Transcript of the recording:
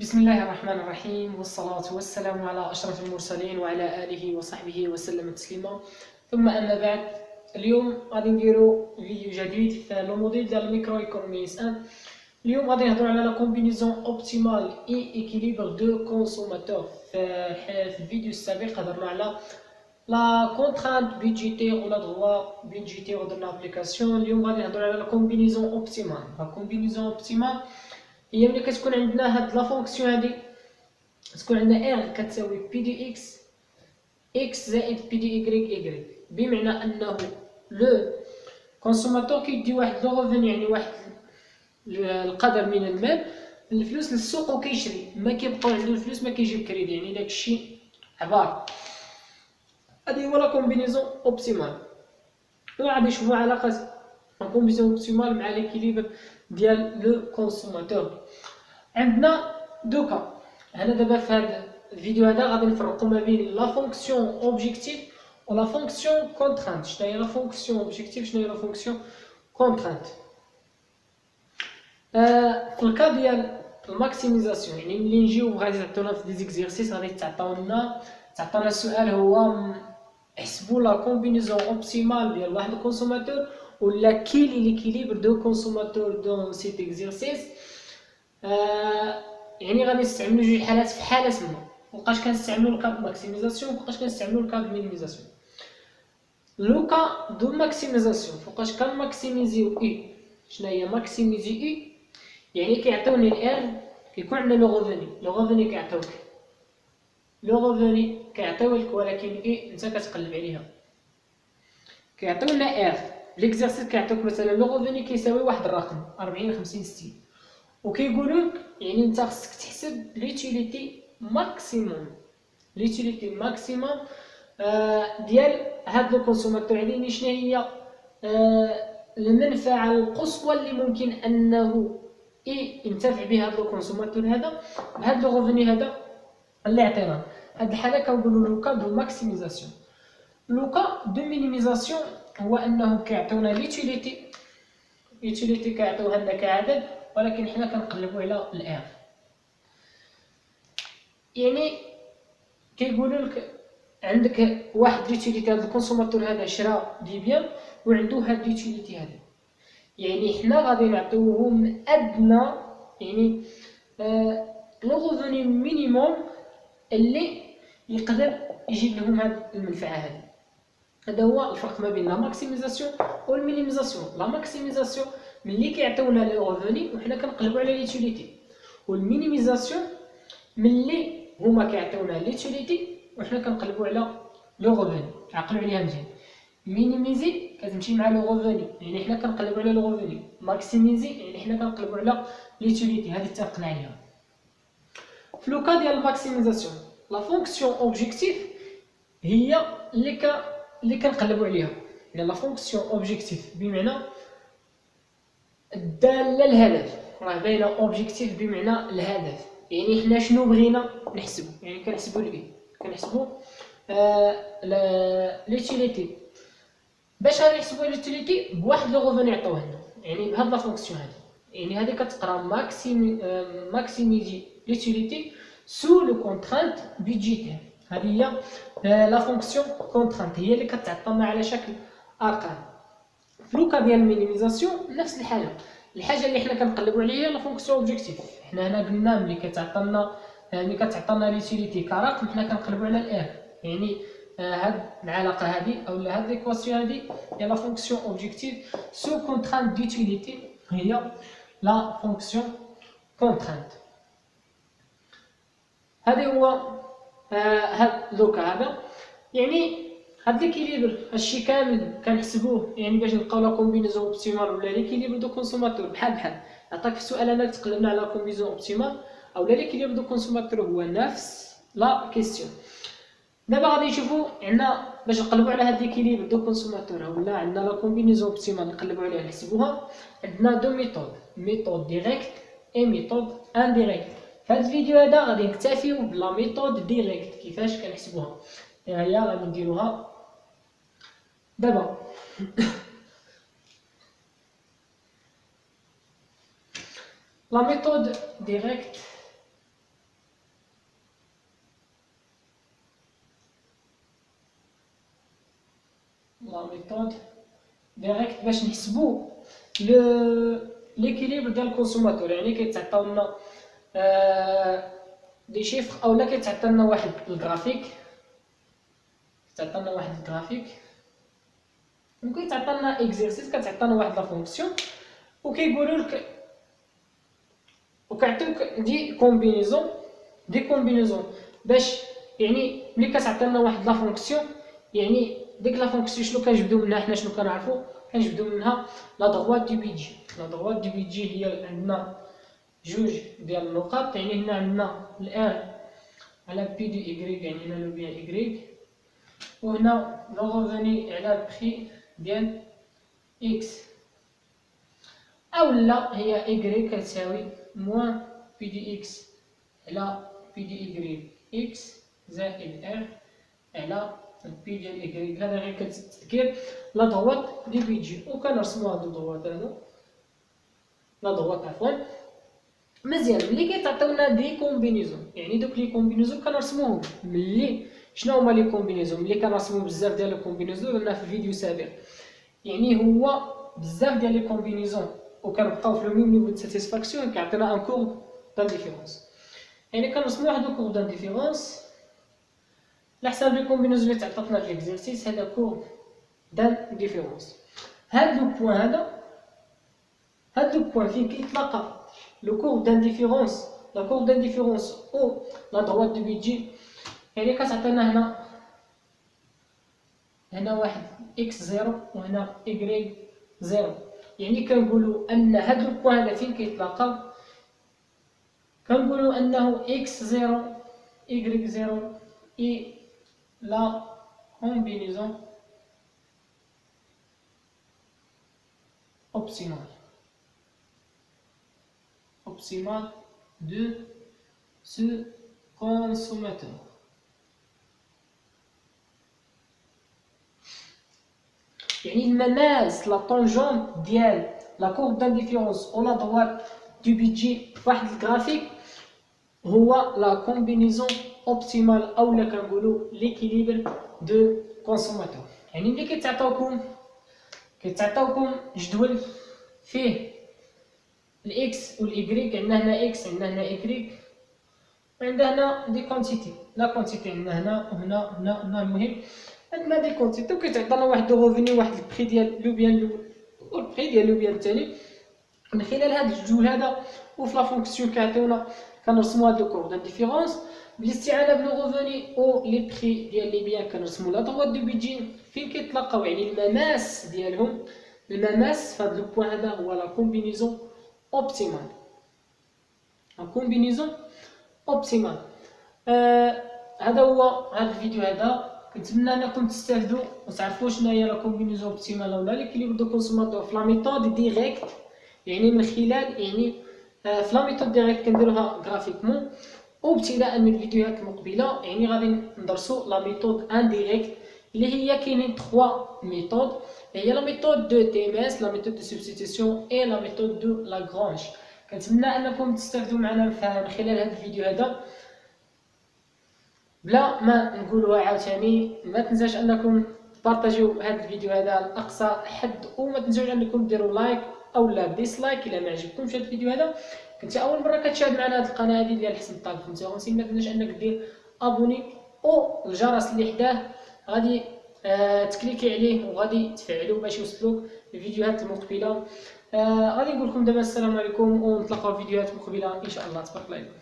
بسم الله الرحمن الرحيم، والصلاة والسلام على أشرف المرسلين وعلى آله وصحبه وسلم تسليما. ثم أما بعد، اليوم غادي نديرو فيديو جديد في لو موديل ديال الميكرو ايكونوميس 1. اليوم غادي نهضرو على لا كومبينيزون اوبتيمال اي ايكيليبر دو كونسوماتور. في الفيديو السابق هضرنا على لا كونترانت بيدجيتير ولا دغوا بيدجيتير ودرنا ابليكاسيون. اليوم غادي نهضرو على لا كومبينيزون اوبتيمال. لا كومبينيزون اوبتيمال هي ملي كتكون عندنا هاد لا فونكسيون هادي، تكون عندنا ار كتساوي بي دي اكس اكس زائد بي دي ايكغيك، بمعنى انه لو كونسوماتور كيدي واحد لو روفين، يعني واحد القدر من المال الفلوس للسوق وكيشري، ما كيبقاو عنده الفلوس، ما كيجيب كريدي، يعني داكشي عباره. هادي هو لا كومبينيزون اوبتيمال. وغادي نشوفوا علاقه لا كومبينيزون اوبتيمال مع ليكيليبر ديال لو كونسوماتور. عندنا دوكا هنا دابا في هذا الفيديو هذا غادي نفرقوا ما بين لا فونكسيون اوبجيكتيف و لا فونكسيون كونترانت. شنو هي لا فونكسيون اوبجيكتيف، شنو هي لا فونكسيون كونترانت؟ في الكا ديال الماكسيميزاسيون، يعني ملي نجيو غادي تعطونا في دي زيكزيرسيس، غادي تعطونا السؤال هو احسبوا لا كومبينيزون اوبتيمال ديال واحد الكونسوماتور ولا كيلي ليكيليبر دو كونسوماتور دون سيت اكزيرسيس. يعني غادي نستعملوا جوج حالات في حاله ما، فوقاش كنستعملوا الكاد ماكسيميزاسيون وفوقاش كنستعملوا الكاد مينيميزاسيون. لو كا دو ماكسيميزاسيون فوقاش كنماكسيميزيو اي. شنو هي ماكسيميزي اي؟ يعني كيعطيوني الار، كيكون عندنا لو غوفوني كيعطيوك لو غوفوني كيعطيوك، ولكن اي انت كتقلب عليها. كيعطيونا ار ليكزيرسيس، كيعطيوك مثلا لو غوفوني كيساوي واحد الرقم 40 50 60، وكيقولوك يعني انت خصك تحسب ليتيليتي ماكسيموم ديال هاد لو كونسوماتور. يعني شنو هي المنفعه القصوى اللي ممكن انه ينتفع بها هاد لو كونسوماتور هذا بهاد لو غوفوني هذا اللي عطينا. هاد الحاله كنقولوا لو كا دو ماكسيميزاسيون. لو كا دو مينيميزاسيون هو انه كيعطيونا ليتيليتي كيعطيوها لنا كعدد، ولكن حنا كنقلبوا على الار. يعني كيقولوا لك عندك واحد ليتيليتي، هذا الكونسوماتور هذا شرا دي بيان وعنده هاد ليتيليتي هذا، يعني حنا غادي نعطيوهم ادنى، يعني لو غوفوني مينيموم اللي يقدر يجيب لهم هاد المنفعه هذه. هذا هو الفرق ما بين لا ماكسيميزاسيون و المينيميزاسيون. لا ماكسيميزاسيون ملي كيعطيونا لي غوفوني وحنا كنقلبوا على ليتيليتي، والمينيميزاسيون ملي هما كيعطيونا ليتيليتي وحنا كنقلبوا على لو غوفوني. عقلوا عليها مزيان، مينيميزي كتمشي مع لو غوفوني، يعني حنا كنقلبوا على لو غوفوني. ماكسيميزي يعني حنا كنقلبوا على ليتيليتي، هذه اتفقنا عليها. في لو كا ديال الماكسيميزاسيون لا فونكسيون اوبجيكتيف هي اللي كنقلبوا عليها، يعني لا فونكسيون اوبجيكتيف بمعنى الداله الهدف، راه باينه اوبجيكتيف بمعنى الهدف. يعني حنا شنو بغينا نحسبوا، يعني كنحسبوا الاي، كنحسبوا ليتيليتي. باش غنحسبوا ليتيليتي بواحد لو غوفوني عطوه لنا، يعني بهاد لا فونكسيون هادي. يعني هادي كتقرا ماكسيميزي ليتيليتي سو لو كونترانت بيدجيتير. هذه هي لا فونكسيون كونترانت، هي اللي كتعطينا على شكل ارقام. في لوكا ديال المينيميزاسيون نفس الحاجه اللي حنا كنقلبوا عليها لا فونكسيون اوبجيكتيف. حنا هنا قلنا ملي كتعطينا ليتيليتي كرقم حنا كنقلبوا على الار، يعني هاد العلاقه هذه او هاد ليكواسيون هذه هي لا فونكسيون اوبجيكتيف سو كونترانت ديوتيليتي، هي لا فونكسيون كونترانت. هذا هو هاد لوكا هذا. يعني هاد ليكيليبر هادشي كامل كنحسبوه يعني باش نلقاو لا كومبينيزون اوبتيمال ولا ليكيليبر دو كونسوماتور بحال عطاك في السؤال انا تقلبنا على كومبينيزون اوبتيمال او لا ليكيليبر دو كونسوماتور، هو نفس لا كيسيون. دابا غادي نشوفوا عندنا باش نقلبوا على هاد ليكيليبر دو كونسوماتور ولا عندنا لا كومبينيزون اوبتيمال نقلبوا عليها نحسبوها. عندنا دو ميثود ديريكت اي ميثود انديريكت. في هذا الفيديو هذا غادي نكتفيو بلا ميثود ديريكت كيفاش كنحسبوها، هي غادي نديروها دابا. لا ميثود ديريكت ميثود ديريكت باش نحسبوا ليكيليبر ديال الكونسوماتور. يعني كيتعطاو لنا دي شيفر اولا كيتعطى لنا واحد الجرافيك، وكيتعطى لنا اكزرسيس، كتعطى لنا واحد لا فونكسيون، وكيقولوا لك وكيعطيوك دي كومبينيزون باش يعني ملي كتعطي لنا واحد لا فونكسيون، يعني ديك لا فونكسيون شنو كنجبدو منها حنا، شنو كنعرفو كنجبدو منها لا دروات دو بيجي. لا دروات دو بيجي هي عندنا جوج ديال النقط، يعني هنا عندنا الان على بي دو ايغريك، يعني هنا لو بيان ايغريك، وهنا لو غوفوني على البخي ديال اكس، اولا هي ايغريك كتساوي موان بي دي اكس على بي دي ايغريك اكس زائد ار على بي ديال ايغريك. هذا غير كتذكير لا دروات دي بيجي، وكنرسمو هاد الدروات هذا لا دروات عفوا. مزيان ملي كيتعطيونا دي كومبينيزون، يعني دوك لي كومبينيزون كنرسموهم. ملي شنو هما لي كومبينيزون؟ ملي كنرسمو بزاف ديال لي كومبينيزون درنا في فيديو سابق، يعني هو بزاف ديال لي كومبينيزون وكنبقاو في لو ميم نيفو دو ساتيسفاكسيون كيعطينا ان كورب دانديفيرونس. يعني كنرسمو واحد الكورب دانديفيرونس على حساب لي كومبينيزون اللي تعطاتنا في ليكزيرسيس. هذا كورب دانديفيرونس. هاد لو بوين فين كيتلاقى لو كورب دانديفيرونس، لا كورب دانديفيرونس او لا دروات دو بيجي، يعني كتعطينا هنا واحد اكس زيرو وهنا ايغريك زيرو. يعني كنقولوا ان هاد لو بوين هذا فين كيتلاقاو كنقولوا انه اكس زيرو ايغريك زيرو اي لا كومبينيزون optimale de ce consommateur. يعني المماس لا طونجونت ديال لا كورب دانديفيرونس او لا دروات دو بيجي فواحد الجرافيك هو لا كومبينيزون اوبتيمال اولا كنقولوا ليكيليبر دو كونسوماتور. يعني ملي كيتعطاوكم جدول فيه الاكس والايغريك، عندنا هنا اكس عندنا هنا ايغريك، وعندنا هنا دي كونتيتي، لا كونتيتي عندنا هنا وهنا المهم عندنا دي كونتيتي، وكيتعطينا واحد لو روفوني واحد البري ديال لو بيان الاول والبري ديال لو بيان الثاني. من خلال هذا الجدول هذا وفي لا فونكسيون كيعطيونا كنرسموا هاد لو كورب دانديفيرونس بالاستعانه بلو روفوني او لي بري ديال لي بيان. كنرسموا لا دروات دو بيجي فين كيتلاقاو، يعني المماس ديالهم. المماس في هاد لو بوين هذا هو لا كومبينيزون اوبتيمال. لا كومبينيزون اوبتيمال. هذا هو هذا الفيديو هذا. كنتمنى انكم تستافدوا وتعرفوا شنو هي لا كومبينيزون اوبتيمال ولا ليكيليبر دو كونسوماتور في لا ميثود ديريكت، يعني من خلال يعني في لا ميثود ديريكت كنديروها غرافيكمون. وابتداء من الفيديوهات المقبله يعني غادي ندرسوا لا ميثود انديريكت اللي هي كاينين 3 ميثود، هي لا ميثود دو تي ام اس، لا ميثود دو سبستيتيسيون اي لا ميثود دو لاغرانج. كنتمنى انكم تستافدوا معنا من خلال هذا الفيديو هذا. بلا ما نقولوها عاوتاني، ما تنساش انكم تبارطاجيو هذا الفيديو هذا لاقصى حد، وما تنساوش انكم ديروا لايك او لا ديسلايك الا ما عجبكمش هذا الفيديو هذا. كنت اول مره كتشاهد معنا هذه القناه هذه ديال حسن الطالب 55، ما تنساش انك دير ابوني او الجرس اللي حداه غادي تكليكي عليه وغادي تفعلوا باش يوصلوك الفيديوهات المقبله. غادي نقول لكم دابا السلام عليكم ونتلاقاو في فيديوهات مقبله ان شاء الله. تبارك الله عليكم.